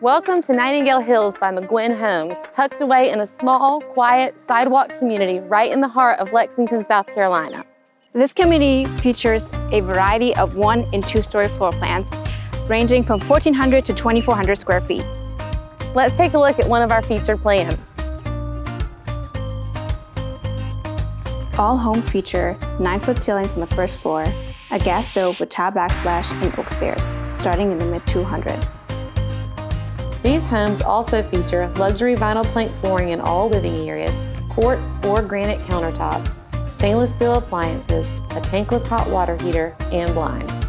Welcome to Nightingale Hills by McGuinn Homes, tucked away in a small, quiet, sidewalk community right in the heart of Lexington, South Carolina. This community features a variety of 1- and 2-story floor plans, ranging from 1,400 to 2,400 square feet. Let's take a look at one of our featured plans. All homes feature 9-foot ceilings on the first floor, a gas stove with tile backsplash, and oak stairs, starting in the mid-200s. These homes also feature luxury vinyl plank flooring in all living areas, quartz or granite countertops, stainless steel appliances, a tankless hot water heater, and blinds.